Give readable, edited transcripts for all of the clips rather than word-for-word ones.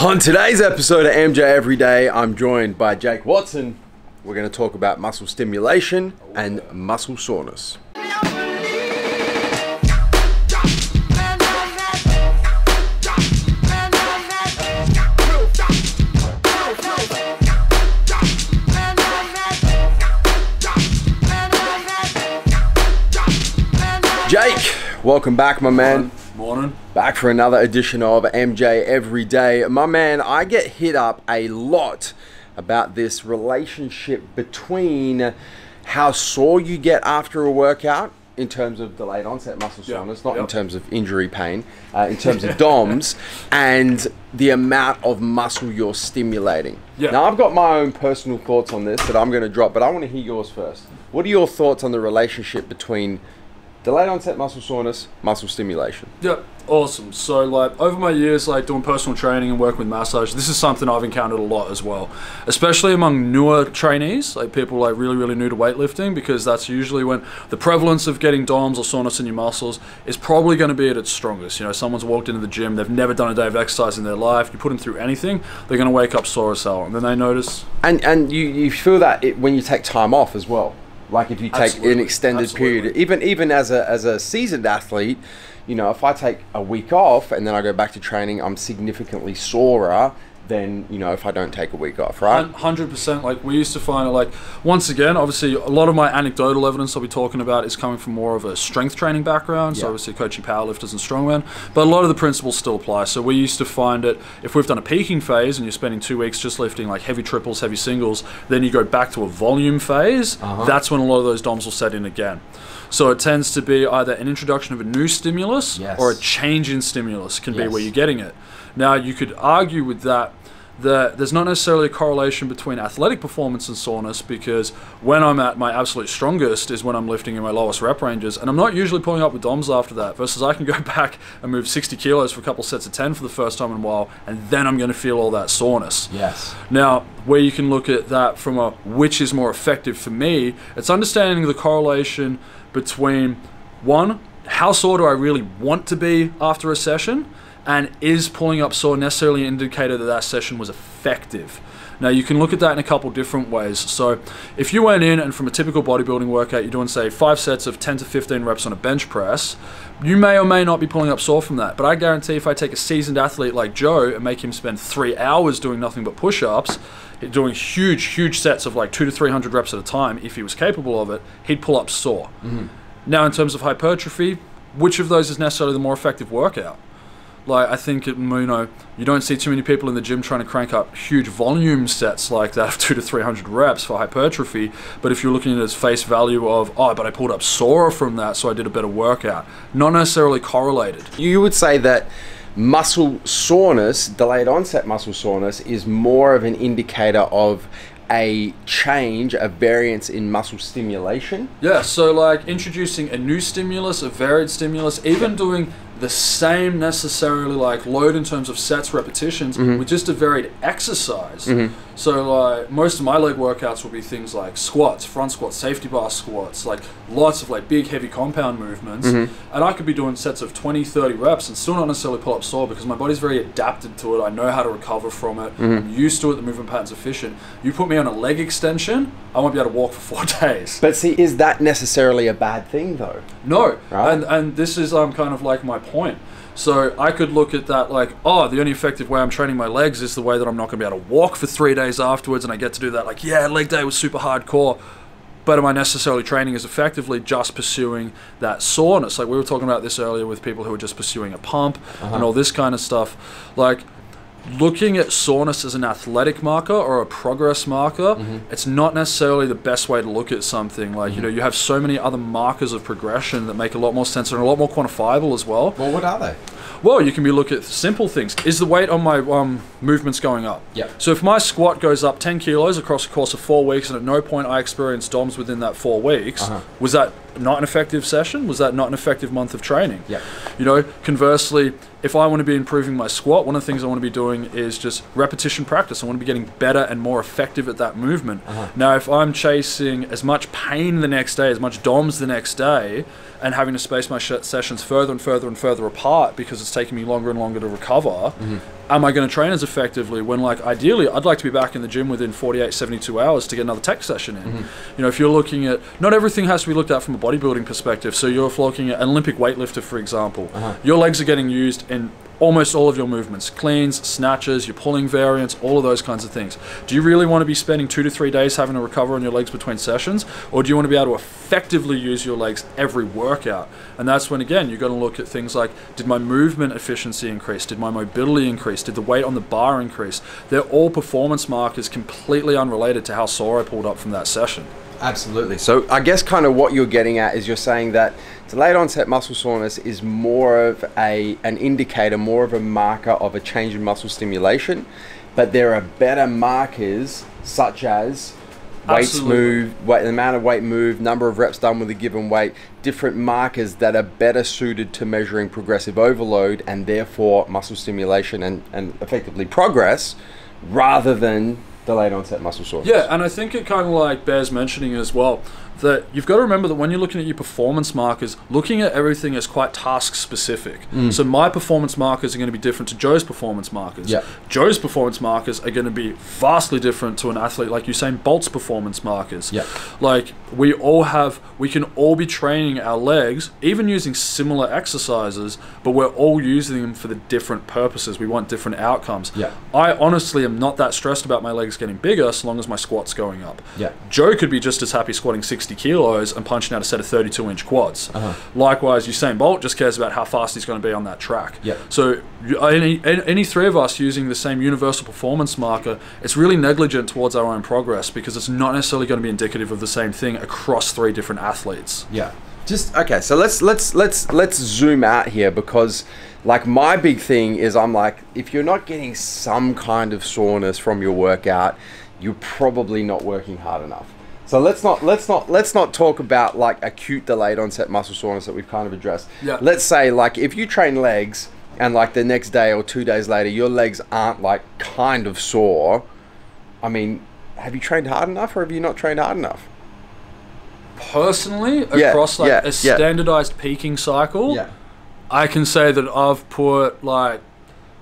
On today's episode of MJ Everyday, I'm joined by Jake Watson. We're going to talk about muscle stimulation and muscle soreness. Jake, welcome back, my man. Morning. Back for another edition of MJ Everyday. My man, I get hit up a lot about this relationship between how sore you get after a workout in terms of delayed onset muscle soreness, not in terms of injury pain, in terms of DOMS, and the amount of muscle you're stimulating. Now, I've got my own personal thoughts on this that I'm going to drop, but I want to hear yours first. What are your thoughts on the relationship between delayed onset muscle soreness, muscle stimulation? Yep, awesome. So like over my years like doing personal training and working with massage, this is something I've encountered a lot as well, especially among newer trainees, like people like really new to weightlifting, because that's usually when the prevalence of getting DOMS or soreness in your muscles is probably going to be at its strongest. You know, someone's walked into the gym, they've never done a day of exercise in their life, you put them through anything, they're going to wake up sore as hell, and then they notice. And you feel that when you take time off as well. Like if you take an extended period, even as a seasoned athlete, you know, if I take a week off and then I go back to training, I'm significantly sorer than, you know, if I don't take a week off, right? 100%. Like we used to find it, like, once again, obviously a lot of my anecdotal evidence I'll be talking about is coming from more of a strength training background, so obviously coaching powerlifters and strongmen, but a lot of the principles still apply. So we used to find it, if we've done a peaking phase and you're spending 2 weeks just lifting like heavy triples, heavy singles, then you go back to a volume phase, that's when a lot of those DOMs will set in again. So it tends to be either an introduction of a new stimulus or a change in stimulus can be where you're getting it. Now you could argue with that there's not necessarily a correlation between athletic performance and soreness, because when I'm at my absolute strongest is when I'm lifting in my lowest rep ranges, and I'm not usually pulling up with DOMs after that, versus I can go back and move 60 kilos for a couple sets of 10 for the first time in a while, and then I'm going to feel all that soreness. Now, where you can look at that from a which is more effective for me, it's understanding the correlation between, one, how sore do I really want to be after a session, and is pulling up sore necessarily an indicator that that session was effective? Now you can look at that in a couple different ways. So if you went in and from a typical bodybuilding workout you're doing say 5 sets of 10 to 15 reps on a bench press, you may or may not be pulling up sore from that, but I guarantee if I take a seasoned athlete like Joe and make him spend 3 hours doing nothing but push-ups, doing huge sets of like 200 to 300 reps at a time, if he was capable of it, he'd pull up sore. Now in terms of hypertrophy, which of those is necessarily the more effective workout? Like, I think, you know, you don't see too many people in the gym trying to crank up huge volume sets like that of 200 to 300 reps for hypertrophy. But if you're looking at it as face value of, oh, but I pulled up sore from that, so I did a better workout, not necessarily correlated. You would say that muscle soreness, delayed onset muscle soreness, is more of an indicator of a change, a variance in muscle stimulation? Yeah, so like introducing a new stimulus, a varied stimulus, even doing the same necessarily like load in terms of sets, repetitions, with just a varied exercise. So like most of my leg workouts will be things like squats, front squats, safety bar squats, like lots of like big heavy compound movements, and I could be doing sets of 20, 30 reps and still not necessarily pull up sore, because my body's very adapted to it. I know how to recover from it. I'm used to it. The movement pattern's efficient. You put me on a leg extension, I won't be able to walk for 4 days. But see, is that necessarily a bad thing though? No, right? And this is kind of like my point. So I could look at that like, oh, the only effective way I'm training my legs is the way that I'm not going to be able to walk for 3 days afterwards, and I get to do that like, yeah, leg day was super hardcore, but am I necessarily training as effectively just pursuing that soreness? Like we were talking about this earlier with people who are just pursuing a pump and all this kind of stuff. Like looking at soreness as an athletic marker or a progress marker, it's not necessarily the best way to look at something. Like, you know, you have so many other markers of progression that make a lot more sense and a lot more quantifiable as well. Well, what are they? Well, you can be looking at simple things. Is the weight on my movements going up? So if my squat goes up 10 kilos across the course of 4 weeks and at no point I experienced DOMS within that 4 weeks, was that not an effective session? Was that not an effective month of training? You know, conversely, if I want to be improving my squat, one of the things I want to be doing is just repetition practice. I want to be getting better and more effective at that movement. Now, if I'm chasing as much pain the next day, as much DOMS the next day, and having to space my sessions further and further and further apart because it's taking me longer and longer to recover, am I going to train as effectively when, like, ideally I'd like to be back in the gym within 48, 72 hours to get another tech session in? You know, if you're looking at, not everything has to be looked at from a bodybuilding perspective. So you're looking at an Olympic weightlifter, for example. Your legs are getting used in almost all of your movements, cleans, snatches, your pulling variants, all of those kinds of things. Do you really want to be spending 2 to 3 days having to recover on your legs between sessions, or do you want to be able to effectively use your legs every workout? And that's when, again, you're going to look at things like, did my movement efficiency increase? Did my mobility increase? Did the weight on the bar increase? They're all performance markers completely unrelated to how sore I pulled up from that session. Absolutely. So I guess kind of what you're getting at is you're saying that delayed onset muscle soreness is more of an indicator, more of a marker of a change in muscle stimulation, but there are better markers such as weights moved, the amount of weight moved, number of reps done with a given weight, different markers that are better suited to measuring progressive overload and therefore muscle stimulation and effectively progress, rather than delayed onset muscle soreness. Yeah, and I think it kind of like bears mentioning as well that you've got to remember that when you're looking at your performance markers, looking at everything is quite task specific. So my performance markers are going to be different to Joe's performance markers. Joe's performance markers are going to be vastly different to an athlete like Usain Bolt's performance markers. Like we can all be training our legs, even using similar exercises, but we're all using them for the different purposes. We want different outcomes. I honestly am not that stressed about my legs getting bigger so long as my squat's going up. Joe could be just as happy squatting 60 kilos and punching out a set of 32-inch quads. Likewise, Usain Bolt just cares about how fast he's going to be on that track. So any three of us using the same universal performance marker, it's really negligent towards our own progress because it's not necessarily going to be indicative of the same thing across 3 different athletes. Just okay, so let's zoom out here, because like my big thing is, I'm like, if you're not getting some kind of soreness from your workout, you're probably not working hard enough. So let's not talk about like acute delayed onset muscle soreness that we've kind of addressed. Let's say like if you train legs and like the next day or 2 days later your legs aren't like kind of sore, I mean, have you trained hard enough or have you not trained hard enough? Personally, across like a standardized peaking cycle, I can say that I've put like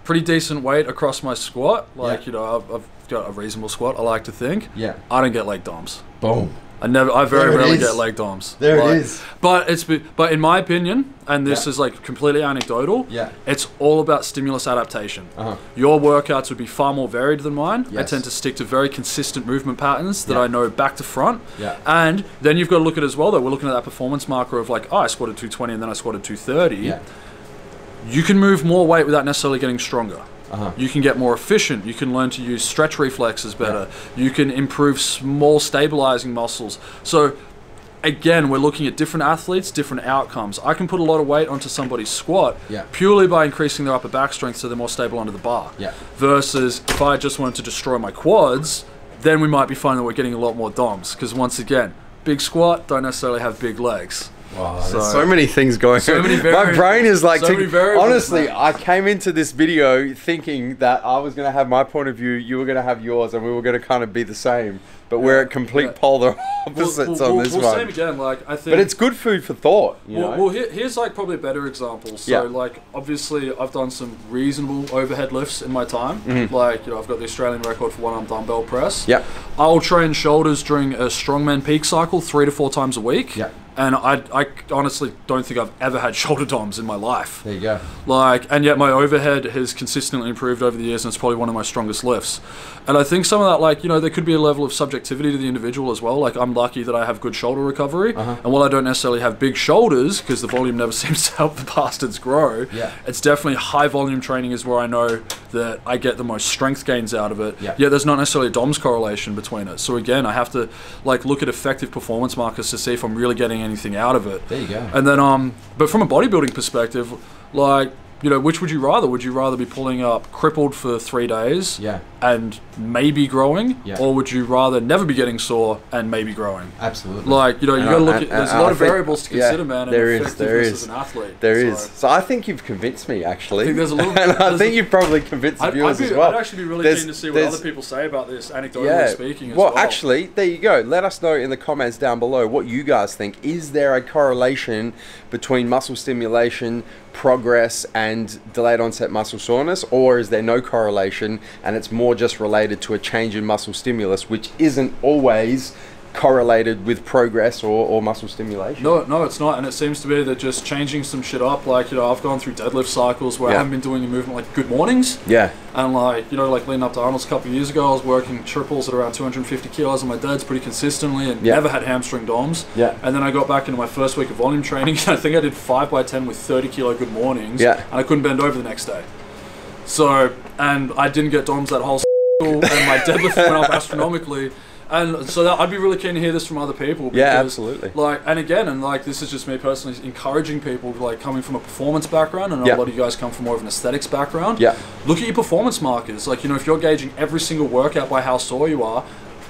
pretty decent weight across my squat. Like, you know, I've got a reasonable squat, I like to think. I don't get leg DOMs. Boom. I very rarely get leg DOMs. There it is. But in my opinion, and this is like completely anecdotal, it's all about stimulus adaptation. Your workouts would be far more varied than mine. I tend to stick to very consistent movement patterns that I know back to front. And then you've got to look at it as well though, we're looking at that performance marker of like, oh, I squatted 220 and then I squatted 230. You can move more weight without necessarily getting stronger. You can get more efficient. You can learn to use stretch reflexes better. You can improve small stabilizing muscles. So again, we're looking at different athletes, different outcomes. I can put a lot of weight onto somebody's squat purely by increasing their upper back strength so they're more stable under the bar. Versus if I just wanted to destroy my quads, then we might be finding that we're getting a lot more DOMs, because once again, big squat, don't necessarily have big legs. Wow, there's so many things going on. My brain is like, honestly, I came into this video thinking that I was going to have my point of view, you were going to have yours, and we were going to kind of be the same. But we're at complete polar opposites on this one. Same again, like, I think. But it's good food for thought. You know? Well, here's like probably a better example. So like, obviously, I've done some reasonable overhead lifts in my time. Like, you know, I've got the Australian record for one-arm dumbbell press. I'll train shoulders during a strongman peak cycle 3 to 4 times a week. And I honestly don't think I've ever had shoulder DOMs in my life. There you go. Like, and yet my overhead has consistently improved over the years, and it's probably one of my strongest lifts. And I think some of that, like, you know, there could be a level of subjectivity to the individual as well. Like, I'm lucky that I have good shoulder recovery. And while I don't necessarily have big shoulders, because the volume never seems to help the bastards grow, it's definitely high volume training is where I know that I get the most strength gains out of it. Yet there's not necessarily a DOMS correlation between it. So again, I have to like look at effective performance markers to see if I'm really getting anything out of it. There you go. And then, but from a bodybuilding perspective, like, you know, which would you rather? Would you rather be pulling up crippled for 3 days and maybe growing? Or would you rather never be getting sore and maybe growing? Absolutely. Like, you know, you got to look at, there's a lot of variables to consider, man, and effectiveness as an athlete. There is. So I think you've convinced me, actually. I think there's a little and I think you've probably convinced the viewers as well. I'd actually be really keen to see what other people say about this, anecdotally speaking as well. Well, actually, there you go. Let us know in the comments down below what you guys think. Is there a correlation between muscle stimulation, progress, and delayed onset muscle soreness, or is there no correlation and it's more just related to a change in muscle stimulus, which isn't always correlated with progress or muscle stimulation? No, it's not. And it seems to be that just changing some shit up, like, you know, I've gone through deadlift cycles where I haven't been doing a movement like good mornings. And like, you know, like leading up to Arnold's a couple of years ago, I was working triples at around 250 kilos on my deads pretty consistently and never had hamstring DOMs. And then I got back into my first week of volume training and I think I did 5x10 with 30 kilo good mornings. And I couldn't bend over the next day. So, and I didn't get DOMs that whole and my deadlift went up astronomically. And so I'd be really keen to hear this from other people. Because, absolutely. Like, and again, and like, this is just me personally encouraging people, like coming from a performance background, and a lot of you guys come from more of an aesthetics background. Look at your performance markers. Like, you know, if you're gauging every single workout by how sore you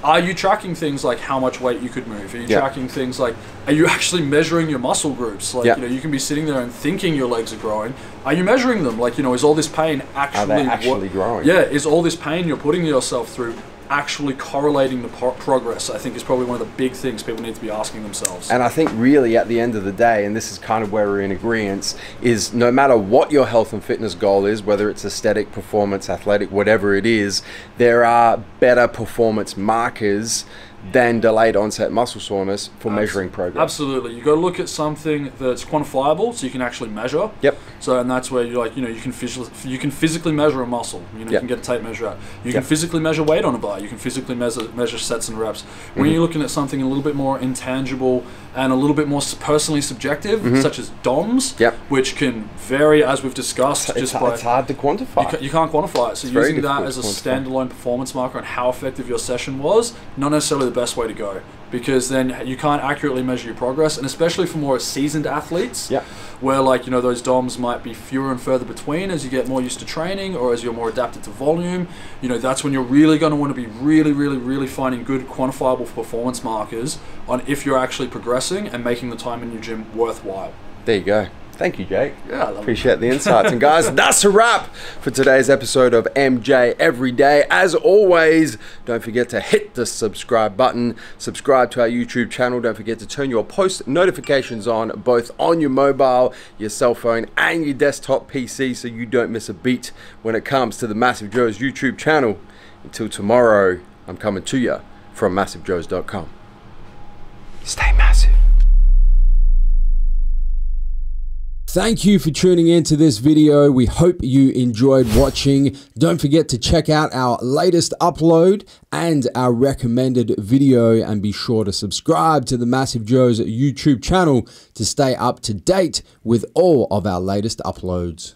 are you tracking things like how much weight you could move? Are you tracking things like, are you actually measuring your muscle groups? Like, you know, you can be sitting there and thinking your legs are growing. Are you measuring them? Like, you know, is all this pain actually growing? Is all this pain you're putting yourself through actually correlating the progress? I think is probably one of the big things people need to be asking themselves. And I think really at the end of the day, and this is kind of where we're in agreement, is no matter what your health and fitness goal is, whether it's aesthetic, performance, athletic, whatever it is, there are better performance markers than delayed onset muscle soreness for measuring progress. Absolutely. You got to look at something that's quantifiable, so you can actually measure. So, and that's where you're like, you know, you can physically measure a muscle. You know, you can get a tape measure out. You can physically measure weight on a bar. You can physically measure sets and reps. When you're looking at something a little bit more intangible and a little bit more personally subjective, such as DOMs, which can vary, as we've discussed. It's hard to quantify. You can't quantify it. So using that as a standalone performance marker on how effective your session was, not necessarily the best way to go, because then you can't accurately measure your progress, and especially for more seasoned athletes, where, like, you know, those DOMs might be fewer and further between as you get more used to training or as you're more adapted to volume. You know, that's when you're really going to want to be really finding good quantifiable performance markers on if you're actually progressing and making the time in your gym worthwhile. There you go. Thank you, Jake. Yeah, appreciate the insights. And guys, that's a wrap for today's episode of MJ Everyday. As always, don't forget to hit the subscribe button. Subscribe to our YouTube channel. Don't forget to turn your post notifications on, both on your mobile, your cell phone, and your desktop PC, so you don't miss a beat when it comes to the Massive Joes YouTube channel. Until tomorrow, I'm coming to you from MassiveJoes.com. Stay massive. Thank you for tuning in to this video. We hope you enjoyed watching. Don't forget to check out our latest upload and our recommended video, and be sure to subscribe to the Massive Joes YouTube channel to stay up to date with all of our latest uploads.